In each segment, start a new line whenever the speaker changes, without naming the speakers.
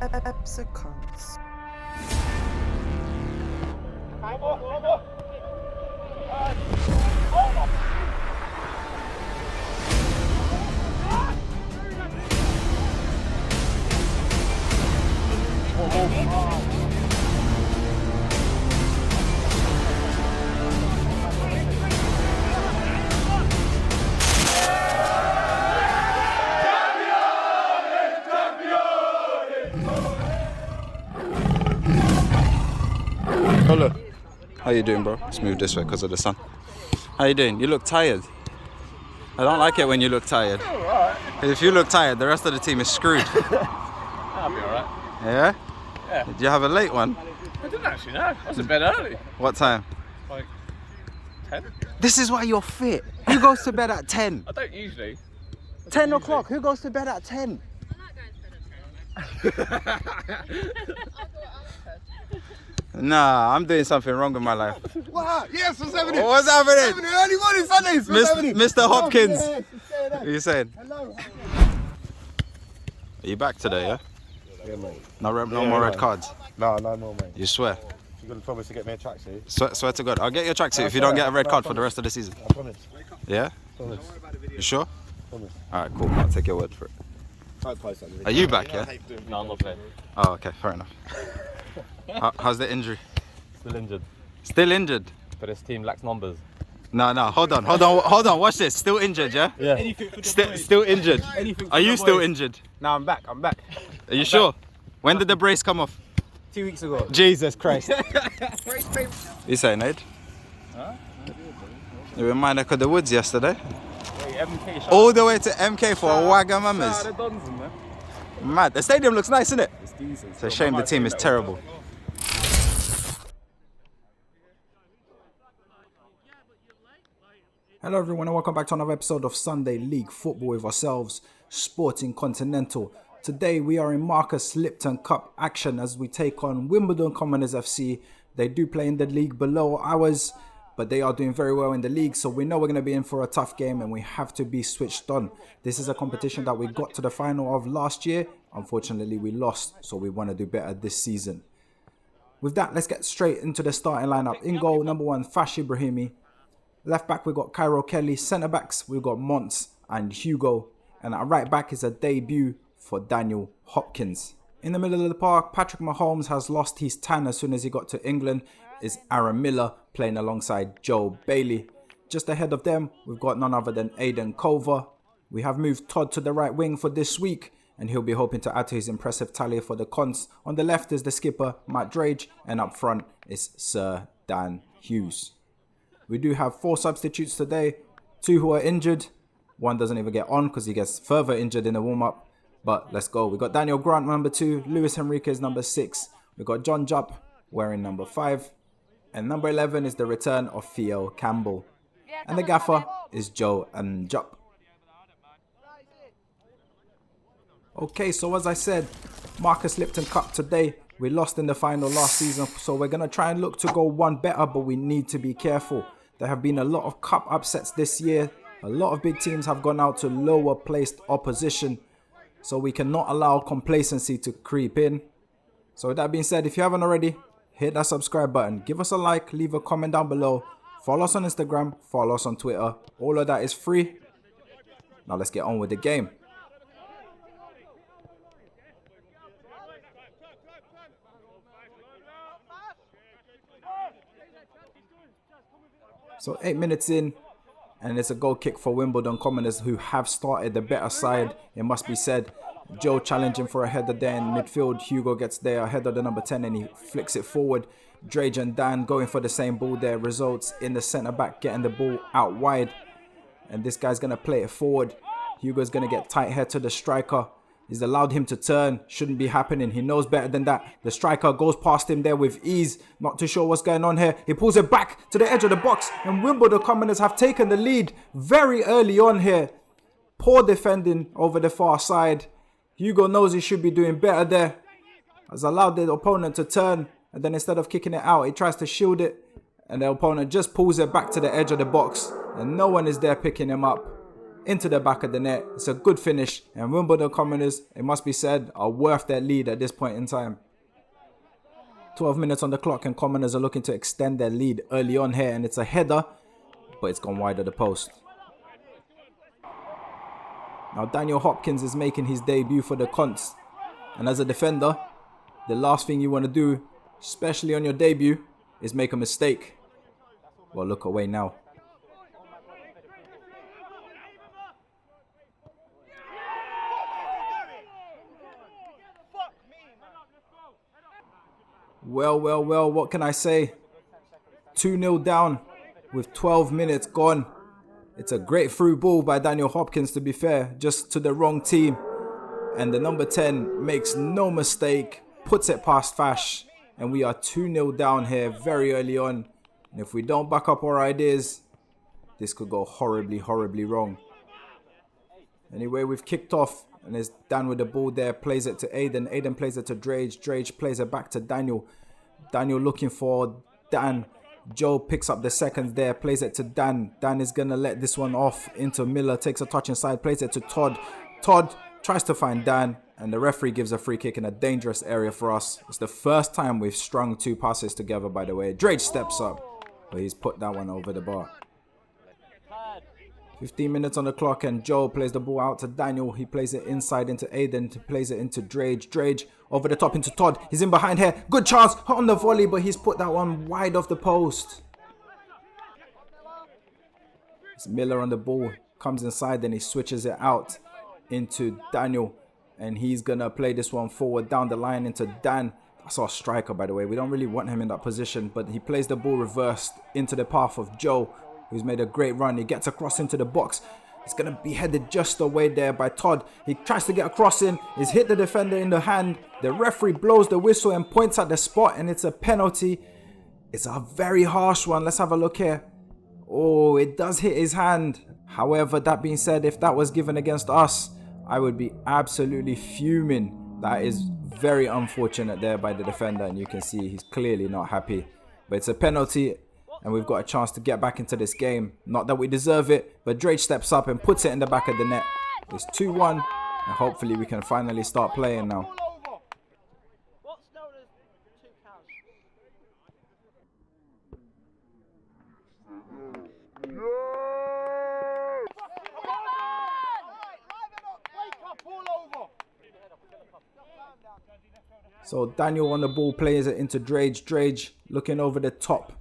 Epsicons.
Hello. How you doing, bro? Let's move this way because of the sun. How you doing? You look tired. I don't like it when you look tired. If you look tired, the rest of the team is screwed.
I'll be alright.
Yeah?
Yeah.
Did you have a late one?
I didn't actually know. I was in bed early.
What time?
Like 10?
This is why you're fit. Who goes to bed at 10?
I don't usually.
10 o'clock. Who goes to bed at 10? Nah, I'm doing something wrong with my life.
What? Yes, what's happening?
What's happening?
Early morning Sundays. What's happening?
Mr. Hopkins.
Yeah,
What are you saying?
hello.
Are you back today, yeah?
Yeah, mate.
No more red cards.
No more, mate.
You swear?
You're gonna promise to get me a tracksuit.
Swear to God. I'll get your tracksuit if you don't get a red card for the rest of the season.
I promise.
Yeah?
Promise.
You sure?
Promise.
Alright, cool. I'll take your word for it.
Don't post that.
Are you back, yeah?
No, I'm not playing.
Oh, okay. Fair enough. How's the injury?
Still injured.
Still injured?
But this team lacks numbers.
No. Hold on. Watch this. Still injured, yeah?
Yeah.
Still injured. Are you still injured?
No, I'm back.
Are you sure? When did the brace come off?
2 weeks ago.
Jesus Christ. You saying, Aid? You were in my neck of the woods yesterday. All the way to MK for a Wagamamas. Mad. The stadium looks nice, isn't it? It's a shame the team is terrible.
Hello everyone and welcome back to another episode of Sunday League Football with ourselves, Sporting Continental. Today we are in Marcus Lipton Cup action as we take on Wimbledon Commoners FC. They do play in the league below ours, but they are doing very well in the league, so we know we're going to be in for a tough game and we have to be switched on. This is a competition that we got to the final of last year. Unfortunately we lost, so we want to do better this season. With that, let's get straight into the starting lineup. In goal, number 1, Fash Ibrahimi. Left back, we've got Cairo Kelly. Centre backs, we've got Monts and Hugo. And at right back is a debut for Daniel Hopkins. In the middle of the park, Patrick Mahomes has lost his tan as soon as he got to England. Is Aaron Miller playing alongside Joe Bailey. Just ahead of them, we've got none other than Aidan Culver. We have moved Todd to the right wing for this week, and he'll be hoping to add to his impressive tally for the Cons. On the left is the skipper, Matt Drage, and up front is Sir Dan Hughes. We do have 4 substitutes today, 2 who are injured. 1 doesn't even get on because he gets further injured in the warm-up. But let's go. We've got Daniel Grant, number 2. Luis Henriquez, number 6. We've got John Jupp wearing number 5. And number 11 is the return of Theo Campbell. And the gaffer is Joe and Jupp. Okay, so as I said, Marcus Lipton Cup today. We lost in the final last season, so we're going to try and look to go one better, but we need to be careful. There have been a lot of cup upsets this year. A lot of big teams have gone out to lower placed opposition, so we cannot allow complacency to creep in. So with that being said, if you haven't already, hit that subscribe button, give us a like, leave a comment down below, follow us on Instagram, follow us on Twitter. All of that is free. Now let's get on with the game. So 8 minutes in, and it's a goal kick for Wimbledon Commoners, who have started the better side, it must be said. Joe challenging for a header there in midfield. Hugo gets there ahead of the number 10 and he flicks it forward. Drage and Dan going for the same ball there. Results in the centre back getting the ball out wide. And this guy's going to play it forward. Hugo's going to get tight head to the striker. He's allowed him to turn. Shouldn't be happening. He knows better than that. The striker goes past him there with ease. Not too sure what's going on here. He pulls it back to the edge of the box. And Wimbledon Commoners have taken the lead very early on here. Poor defending over the far side. Hugo knows he should be doing better there. Has allowed the opponent to turn. And then instead of kicking it out, he tries to shield it. And the opponent just pulls it back to the edge of the box. And no one is there picking him up. into the back of the net. It's a good finish, and Wimbledon Commoners, it must be said, are worth their lead at this point in time. 12 minutes on the clock, and Commoners are looking to extend their lead early on here, and it's a header, but it's gone wide of the post. Now Daniel Hopkins is making his debut for the Conts, and as a defender, the last thing you want to do, especially on your debut, is make a mistake. Well, look away now. Well, what can I say? 2-0 down with 12 minutes gone. It's a great through ball by Daniel Hopkins, to be fair, just to the wrong team. And the number 10 makes no mistake, puts it past Fash. And we are 2-0 down here very early on. And if we don't back up our ideas, this could go horribly wrong. Anyway, we've kicked off. And there's Dan with the ball there, plays it to Aiden. Aiden plays it to Drage. Drage plays it back to Daniel. Daniel looking for Dan. Joe picks up the seconds there, plays it to Dan. Dan is going to let this one off into Miller. Takes a touch inside, plays it to Todd. Todd tries to find Dan. And the referee gives a free kick in a dangerous area for us. It's the first time we've strung 2 passes together, by the way. Drage steps up, but he's put that one over the bar. 15 minutes on the clock, and Joe plays the ball out to Daniel. He plays it inside into Aiden. He plays it into Drage. Drage over the top into Todd. He's in behind here. Good chance on the volley, but he's put that one wide off the post. It's Miller on the ball. Comes inside, then he switches it out into Daniel. And he's going to play this one forward down the line into Dan. That's our striker, by the way. We don't really want him in that position, but he plays the ball reversed into the path of Joe, who's made a great run. He gets across into the box. It's going to be headed just away there by Todd. He tries to get across in. He's hit the defender in the hand. The referee blows the whistle and points at the spot, and it's a penalty. It's a very harsh one. Let's have a look here. Oh, it does hit his hand. However, that being said, if that was given against us, I would be absolutely fuming. That is very unfortunate there by the defender, and you can see he's clearly not happy. But it's a penalty, and we've got a chance to get back into this game. Not that we deserve it, but Drake steps up and puts it in the back of the net. It's 2-1, and hopefully we can finally start playing now. So Daniel on the ball plays it into Drage. Drage looking over the top,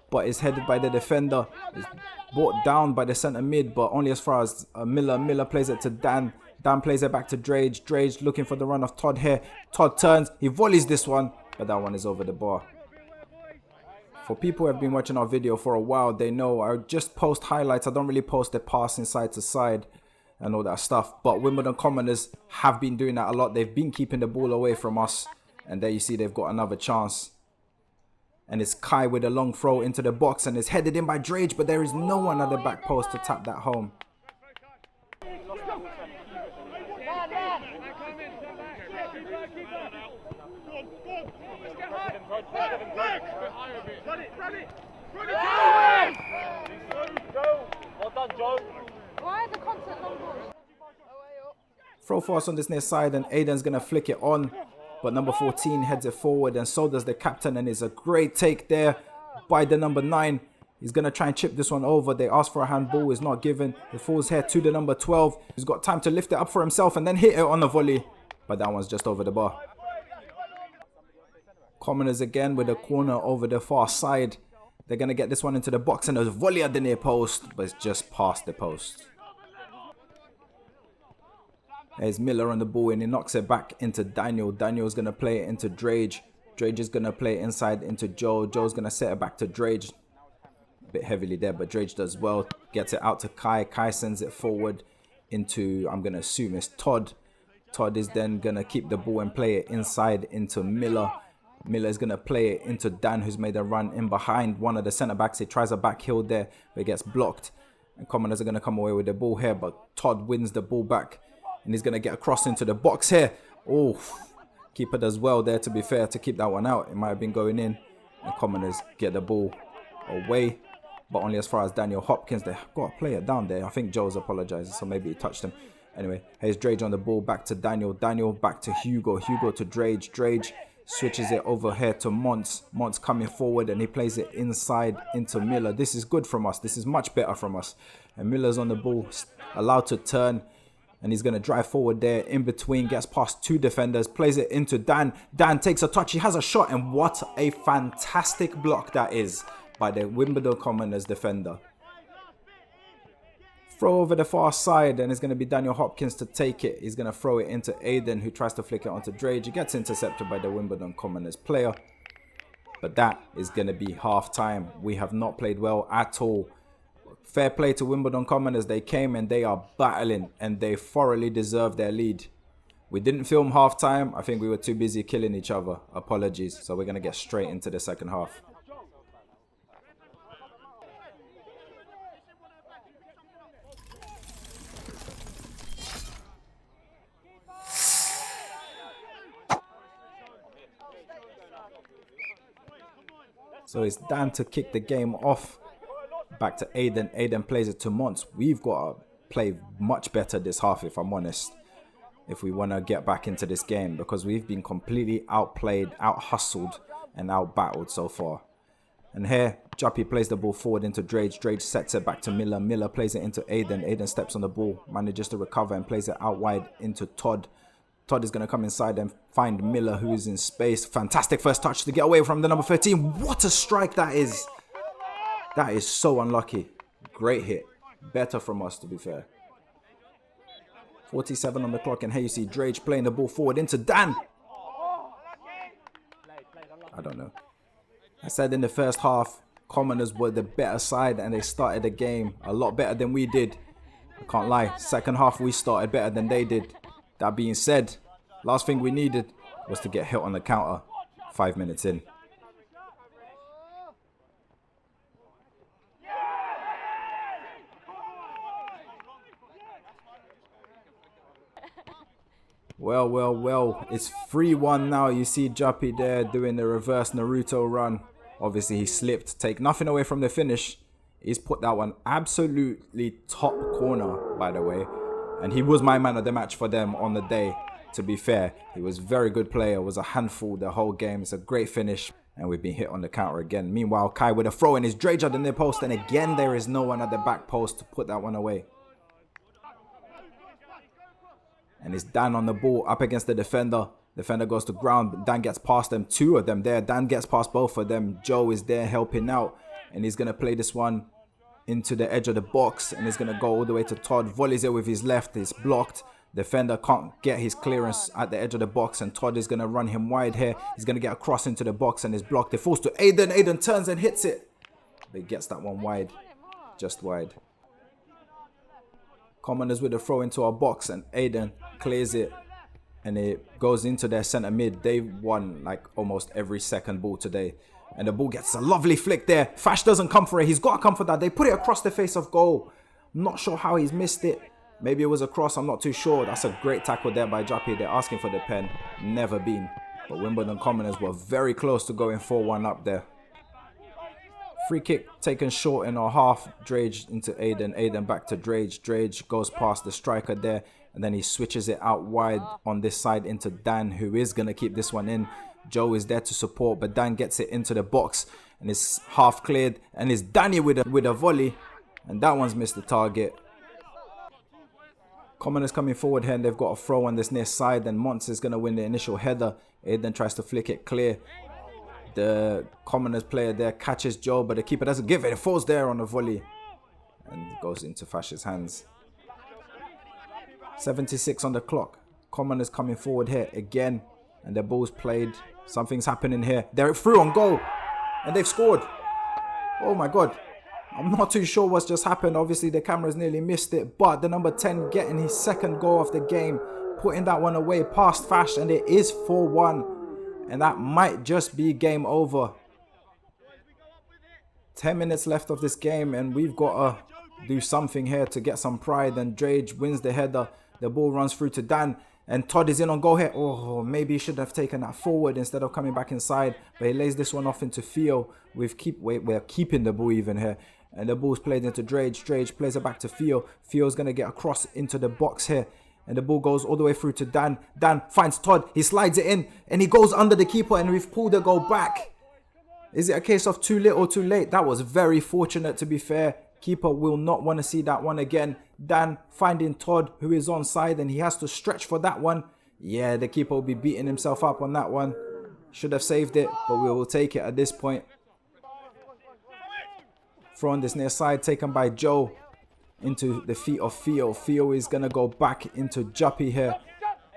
but is headed by the defender. Is brought down by the centre mid, but only as far as Miller. Miller plays it to Dan. Dan plays it back to Drage. Drage looking for the run of Todd here. Todd turns. He volleys this one, but that one is over the bar. For people who have been watching our video for a while, they know I just post highlights. I don't really post the passing side to side and all that stuff. But Wimbledon Commoners have been doing that a lot. They've been keeping the ball away from us. And there you see they've got another chance. And it's Kai with a long throw into the box, and it's headed in by Drage, but there is no one at the back post to tap that home.
Why the constant long balls?
Throw for us on this near side, and Aiden's going to flick it on. But number 14 heads it forward, and so does the captain, and it's a great take there by the number 9. He's going to try and chip this one over. They ask for a handball, is not given. It falls here to the number 12. He's got time to lift it up for himself and then hit it on the volley. But that one's just over the bar. Commoners again with a corner over the far side. They're going to get this one into the box, and there's a volley at the near post, but it's just past the post. There's Miller on the ball, and he knocks it back into Daniel. Daniel's going to play it into Drage. Drage is going to play it inside into Joe. Joe's going to set it back to Drage. A bit heavily there, but Drage does well. Gets it out to Kai. Kai sends it forward into, I'm going to assume it's Todd. Todd is then going to keep the ball and play it inside into Miller. Miller is going to play it into Dan, who's made a run in behind one of the centre-backs. He tries a back heel there, but it gets blocked. And Commoners are going to come away with the ball here, but Todd wins the ball back. And he's going to get across into the box here. Oh, keeper does well there, to be fair, to keep that one out. It might have been going in. And Commoners get the ball away. but only as far as Daniel Hopkins. They got to play it down there. I think Joe's apologizing, so maybe he touched him. Anyway, here's Drage on the ball, back to Daniel. Daniel back to Hugo. Hugo to Drage. Drage switches it over here to Monts. Monts coming forward, and he plays it inside into Miller. This is good from us. This is much better from us. And Miller's on the ball, allowed to turn. And he's going to drive forward there, in between, gets past 2 defenders, plays it into Dan. Dan takes a touch, he has a shot, and what a fantastic block that is by the Wimbledon Commoners defender. Throw over the far side, and it's going to be Daniel Hopkins to take it. He's going to throw it into Aiden, who tries to flick it onto Drage. He gets intercepted by the Wimbledon Commoners player. But that is going to be half time. We have not played well at all. Fair play to Wimbledon Commoners. They came and they are battling, and they thoroughly deserve their lead. We didn't film half time. I think we were too busy killing each other. Apologies. So we're going to get straight into the second half. So it's Dan to kick the game off. Back to Aiden. Aiden plays it to Monts. We've got to play much better this half, if I'm honest, if we want to get back into this game, because we've been completely outplayed, out-hustled, and out-battled so far. And here, Juppy plays the ball forward into Drage. Drage sets it back to Miller. Miller plays it into Aiden. Aiden steps on the ball, manages to recover and plays it out wide into Todd. Todd is going to come inside and find Miller, who is in space. Fantastic first touch to get away from the number 13. What a strike that is. That is so unlucky. Great hit. Better from us, to be fair. 47 on the clock, and here you see Drage playing the ball forward into Dan. I don't know. I said in the first half, Commoners were the better side, and they started the game a lot better than we did. I can't lie. Second half, we started better than they did. That being said, last thing we needed was to get hit on the counter 5 minutes in. Well, it's 3-1 now. You see Juppy there doing the reverse Naruto run. Obviously, he slipped. Take nothing away from the finish. He's put that one absolutely top corner, by the way. And he was my man of the match for them on the day, to be fair. He was a very good player, was a handful the whole game. It's a great finish, and we've been hit on the counter again. Meanwhile, Kai with a throw in his Drage at the near post, and again, there is no one at the back post to put that one away. And it's Dan on the ball, up against the defender. Defender goes to ground, but Dan gets past them. 2 of them there. Dan gets past both of them. Joe is there helping out, and he's going to play this one into the edge of the box, and he's going to go all the way to Todd. Volleys it with his left. It's blocked. Defender can't get his clearance at the edge of the box, and Todd is going to run him wide here. He's going to get across into the box, and it's blocked. It falls to Aiden. Aiden turns and hits it, but he gets that one wide, just wide. Commoners with a throw into our box, and Aiden clears it, and it goes into their centre mid. They've won like almost every second ball today. And the ball gets a lovely flick there. Fash doesn't come for it. He's got to come for that. They put it across the face of goal. I'm not sure how he's missed it. Maybe it was a cross. I'm not too sure. That's a great tackle there by Juppy. They're asking for the pen. Never been. But Wimbledon Commoners were very close to going 4-1 up there. Free kick taken short in our half. Drage into Aiden. Aiden back to Drage. Drage goes past the striker there. And then he switches it out wide on this side into Dan, who is going to keep this one in. Joe is there to support, but Dan gets it into the box, and it's half cleared, and it's Danny with a volley, and that one's missed the target. Commoners coming forward here, and they've got a throw on this near side, and Monts is going to win the initial header. Aiden tries to flick it clear. The Commoners player there catches Joe, but the keeper doesn't give it. It falls there on the volley, and it goes into Fash's hands. 76 on the clock. Commoners coming forward here again, and the ball's played. Something's happening here. They're through on goal, and they've scored. Oh my God. I'm not too sure what's just happened. Obviously, the cameras nearly missed it, but the number 10 getting his second goal of the game, putting that one away past Fash, and it is 4-1, and that might just be game over. 10 minutes left of this game, and we've got to do something here to get some pride, and Drage wins the header. The ball runs through to Dan, and Todd is in on goal here. Oh, maybe he should have taken that forward instead of coming back inside. But he lays this one off into Theo. We're keeping the ball even here. And the ball's played into Drage. Drage plays it back to Theo. Theo's going to get across into the box here. And the ball goes all the way through to Dan. Dan finds Todd. He slides it in. And he goes under the keeper. And we've pulled the goal back. Is it a case of too little, too late? That was very fortunate, to be fair. Keeper will not want to see that one again. Dan finding Todd, who is onside. And he has to stretch for that one. Yeah, the keeper will be beating himself up on that one. Should have saved it. But we will take it at this point. Throw on this near side. Taken by Joe. Into the feet of Theo. Theo is going to go back into Juppy here.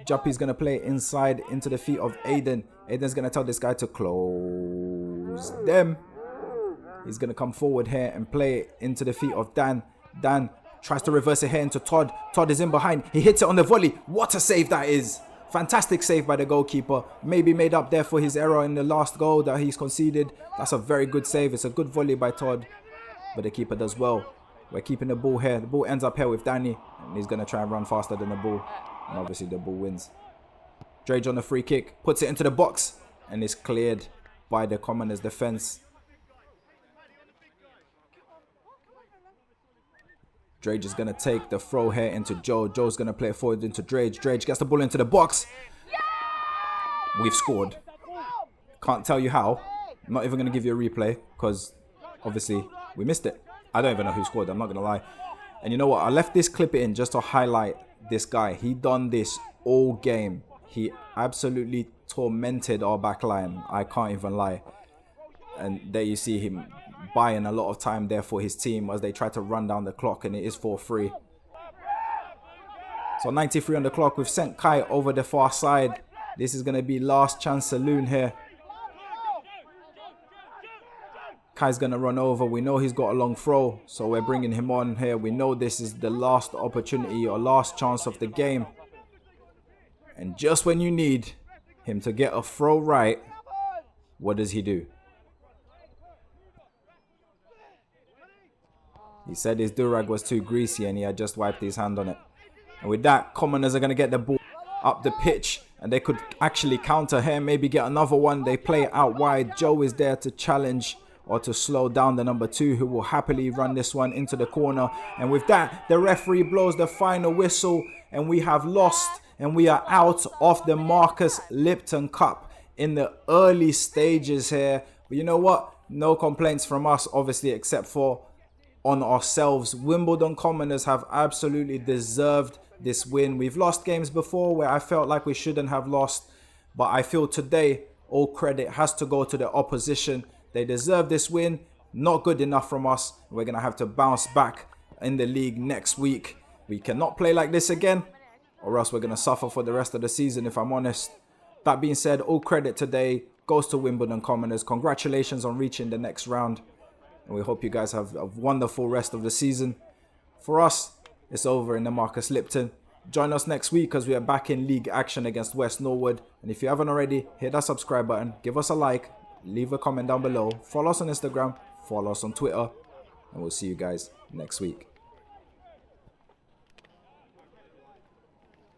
Juppy's going to play inside into the feet of Aiden. Aiden's going to tell this guy to close them. He's going to come forward here and play it into the feet of Dan. Dan tries to reverse it here into Todd. Todd is in behind. He hits it on the volley. What a save that is. Fantastic save by the goalkeeper. Maybe made up there for his error in the last goal that he's conceded. That's a very good save. It's a good volley by Todd. But the keeper does well. We're keeping the ball here. The ball ends up here with Danny. And he's going to try and run faster than the ball. And obviously the ball wins. Drage on the free kick. Puts it into the box. And it's cleared by the Commoners' defence. Drage is going to take the throw here into Joe. Joe's going to play it forward into Drage. Drage gets the ball into the box. We've scored. Can't tell you how. I'm not even going to give you a replay. Because obviously we missed it. I don't even know who scored, I'm not going to lie. And you know what? I left this clip in just to highlight this guy. He done this all game. He absolutely tormented our back line. I can't even lie. And there you see him buying a lot of time there for his team as they try to run down the clock. And it is 4-3. So 93 on the clock. We've sent Kai over the far side. This is going to be last chance saloon here. Kai's going to run over. We know he's got a long throw. So we're bringing him on here. We know this is the last opportunity or last chance of the game. And just when you need him to get a throw right, what does he do? He said his durag was too greasy and he had just wiped his hand on it. And with that, Commoners are going to get the ball up the pitch. And they could actually counter here. Maybe get another one. They play it out wide. Joe is there to challenge or to slow down the number 2, who will happily run this one into the corner. And with that, the referee blows the final whistle and we have lost and we are out of the Marcus Lipton Cup in the early stages here. But you know what? No complaints from us, obviously, except for on ourselves. Wimbledon Commoners have absolutely deserved this win. We've lost games before where I felt like we shouldn't have lost. But I feel today, all credit has to go to the opposition. They deserve this win. Not good enough from us. We're going to have to bounce back in the league next week. We cannot play like this again, or else we're going to suffer for the rest of the season, if I'm honest. That being said, all credit today goes to Wimbledon Commoners. Congratulations on reaching the next round. And we hope you guys have a wonderful rest of the season. For us, it's over in the Marcus Lipton. Join us next week as we are back in league action against West Norwood. And if you haven't already, hit that subscribe button. Give us a like. Leave a comment down below. Follow us on Instagram. Follow us on Twitter. And we'll see you guys next week.